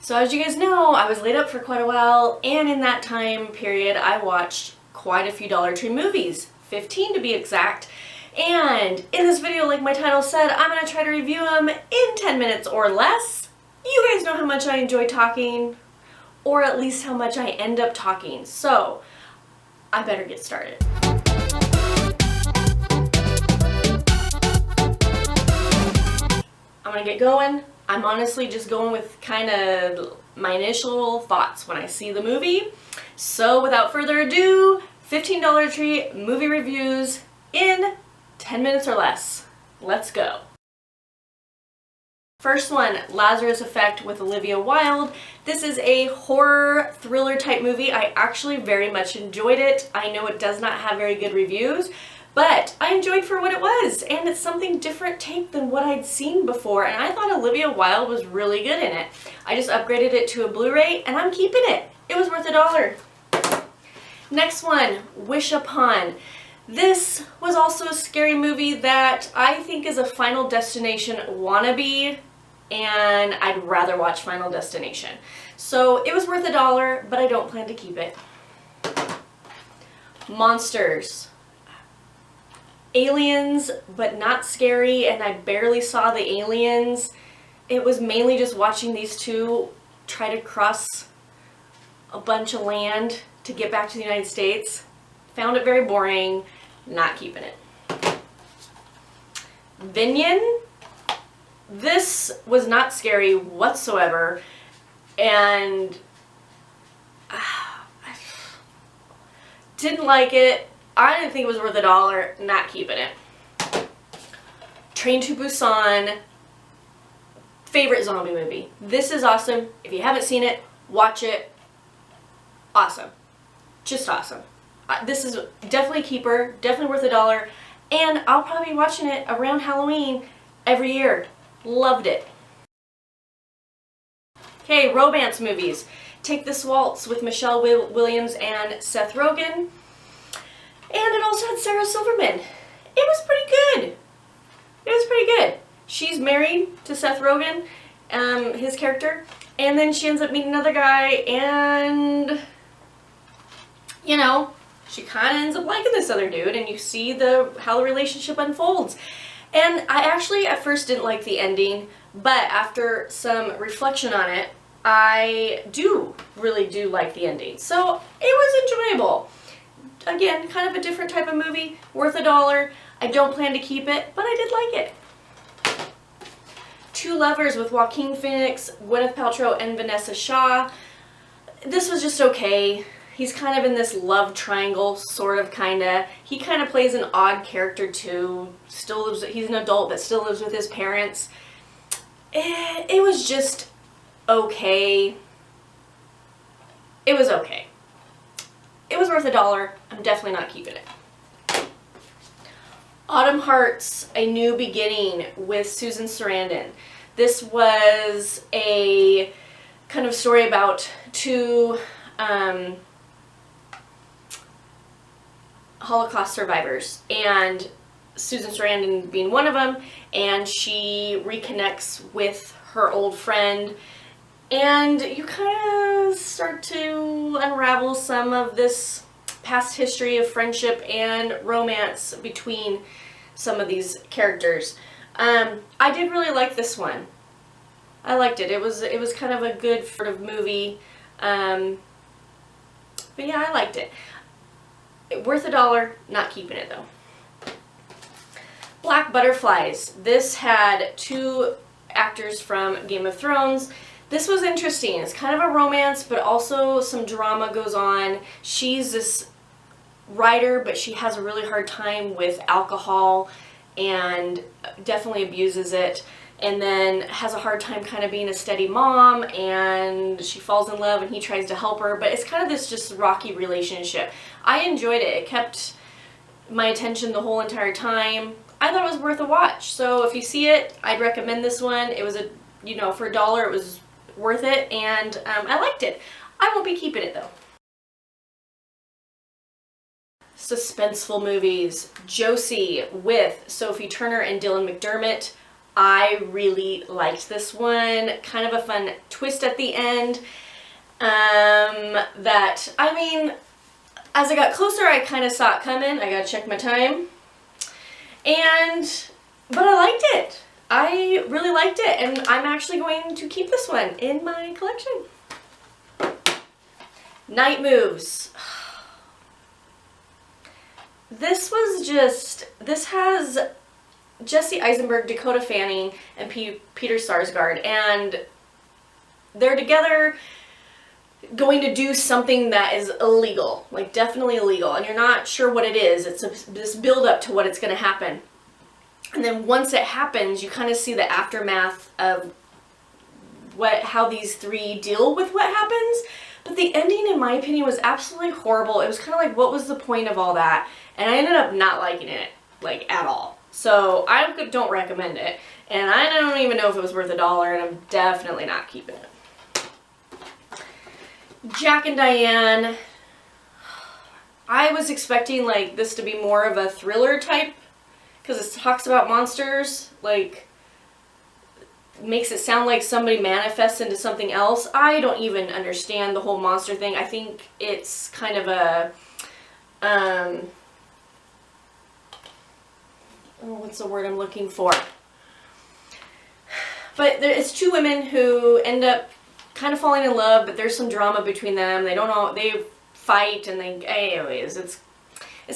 So as you guys know, I was laid up for quite a while, and in that time period I watched quite a few Dollar Tree movies, 15 to be exact. And in this video, like my title said, I'm going to try to review them in 10 minutes or less. You guys know how much I enjoy talking, or at least how much I end up talking, so I better get started. I'm going to get going. I'm honestly just going with kind of my initial thoughts when I see the movie. So without further ado, 15 Dollar Tree movie reviews in 10 minutes or less. Let's go. First one, Lazarus Effect with Olivia Wilde. This is a horror thriller type movie. I actually very much enjoyed it. I know it does not have very good reviews, but I enjoyed for what it was, and it's something different take than what I'd seen before, and I thought Olivia Wilde was really good in it. I just upgraded it to a Blu-ray, and I'm keeping it. It was worth $1. Next one, Wish Upon. This was also a scary movie that I think is a Final Destination wannabe, and I'd rather watch Final Destination. So it was worth $1, but I don't plan to keep it. Monsters. Aliens, but not scary, and I barely saw the aliens. It was mainly just watching these two try to cross a bunch of land to get back to the United States. Found it very boring, not keeping it. Vinyan. This was not scary whatsoever, and I didn't like it. I didn't think it was worth $1, not keeping it. Train to Busan, favorite zombie movie. This is awesome. If you haven't seen it, watch it. Awesome. Just awesome. This is definitely a keeper, definitely worth $1, and I'll probably be watching it around Halloween every year. Loved it. Okay, romance movies. Take This Waltz with Michelle Williams and Seth Rogen. And it also had Sarah Silverman. It was pretty good. It was pretty good. She's married to Seth Rogen, his character, and then she ends up meeting another guy, and, you know, she kind of ends up liking this other dude, and you see how the relationship unfolds. And I actually at first didn't like the ending, but after some reflection on it, I really do like the ending. So it was enjoyable. Again, kind of a different type of movie, worth $1. I don't plan to keep it, but I did like it. Two Lovers with Joaquin Phoenix, Gwyneth Paltrow, and Vanessa Shaw. This was just okay. He's kind of in this love triangle, sort of, kinda. He kind of plays an odd character too. He's an adult that still lives with his parents. It was just okay. It was okay. It was worth $1. I'm definitely not keeping it. Autumn Hearts, A New Beginning with Susan Sarandon. This was a kind of story about two Holocaust survivors, and Susan Sarandon being one of them, and she reconnects with her old friend, and you kind of start to unravel some of this past history of friendship and romance between some of these characters. I did really like this one. I liked it. It was kind of a good sort of movie. But yeah, I liked it. Worth $1, not keeping it though. Black Butterflies. This had two actors from Game of Thrones. This was interesting. It's kind of a romance, but also some drama goes on. She's this writer, but she has a really hard time with alcohol and definitely abuses it, and then has a hard time kind of being a steady mom, and she falls in love and he tries to help her, but it's kind of this just rocky relationship. I enjoyed it. It kept my attention the whole entire time. I thought it was worth a watch. So if you see it, I'd recommend this one. It was for $1, it was worth it, and I liked it. I won't be keeping it though. Suspenseful Movies. Josie with Sophie Turner and Dylan McDermott. I really liked this one. Kind of a fun twist at the end. That, I mean, as I got closer, I kind of saw it coming. I gotta check my time. But I liked it. I really liked it, and I'm actually going to keep this one in my collection. Night Moves. This has Jesse Eisenberg, Dakota Fanning, and Peter Sarsgaard, and they're together going to do something that is illegal, like definitely illegal, and you're not sure what it is. It's this build up to what it's going to happen. And then once it happens, you kind of see the aftermath of how these three deal with what happens. But the ending, in my opinion, was absolutely horrible. It was kind of like, what was the point of all that? And I ended up not liking it, like, at all. So I don't recommend it. And I don't even know if it was worth $1, and I'm definitely not keeping it. Jack and Diane. I was expecting, like, this to be more of a thriller type, because it talks about monsters, like, makes it sound like somebody manifests into something else. I don't even understand the whole monster thing. I think it's kind of a, what's the word I'm looking for? But it's two women who end up kind of falling in love, but there's some drama between them. They don't know, they fight, and anyways, it's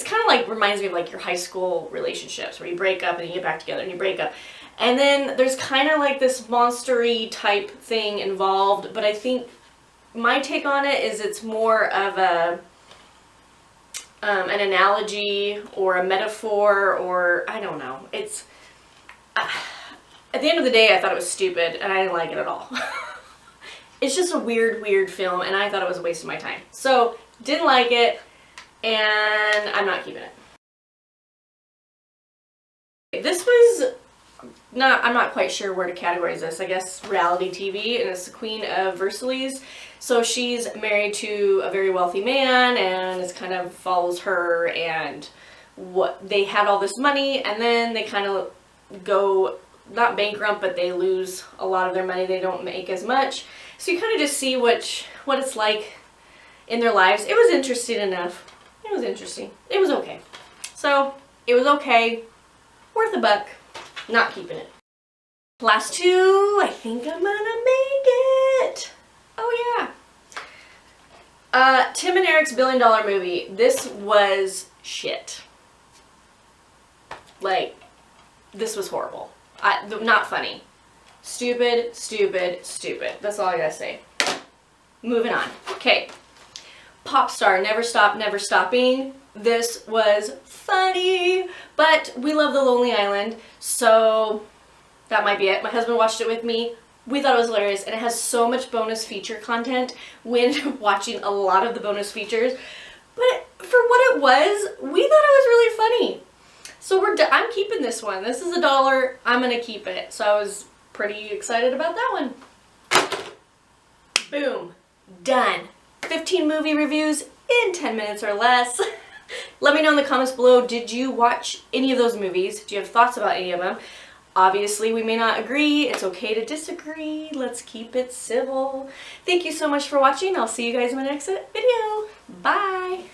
kind of like, reminds me of like your high school relationships where you break up and then you get back together and you break up. And then there's kind of like this monster-y type thing involved, but I think my take on it is it's more of a an analogy or a metaphor, or I don't know. It's at the end of the day, I thought it was stupid and I didn't like it at all. It's just a weird film, and I thought it was a waste of my time. So didn't like it, and I'm not keeping it. This was I'm not quite sure where to categorize this. I guess reality TV, and it's the Queen of Versailles. So she's married to a very wealthy man, and it kind of follows her, and they had all this money, and then they kind of go, not bankrupt, but they lose a lot of their money. They don't make as much. So you kind of just see what it's like in their lives. It was interesting enough. It was interesting. It was okay. So it was okay. Worth a buck. Not keeping it. Last two, I think I'm gonna make it. Oh yeah. Tim and Eric's $1 billion movie. This was shit. Like, this was horrible. Not funny. Stupid, stupid, stupid. That's all I gotta say. Moving on. Okay. PopStar, Never Stop, Never Stopping. This was funny, but we love The Lonely Island, so that might be it. My husband watched it with me. We thought it was hilarious, and it has so much bonus feature content. We ended up watching a lot of the bonus features, but for what it was, we thought it was really funny. So I'm keeping this one. This is $1. I'm gonna keep it. So I was pretty excited about that one. Boom. Done. 15 movie reviews in 10 minutes or less. Let me know in the comments below, did you watch any of those movies? Do you have thoughts about any of them? Obviously, we may not agree. It's okay to disagree. Let's keep it civil. Thank you so much for watching. I'll see you guys in my next video. Bye!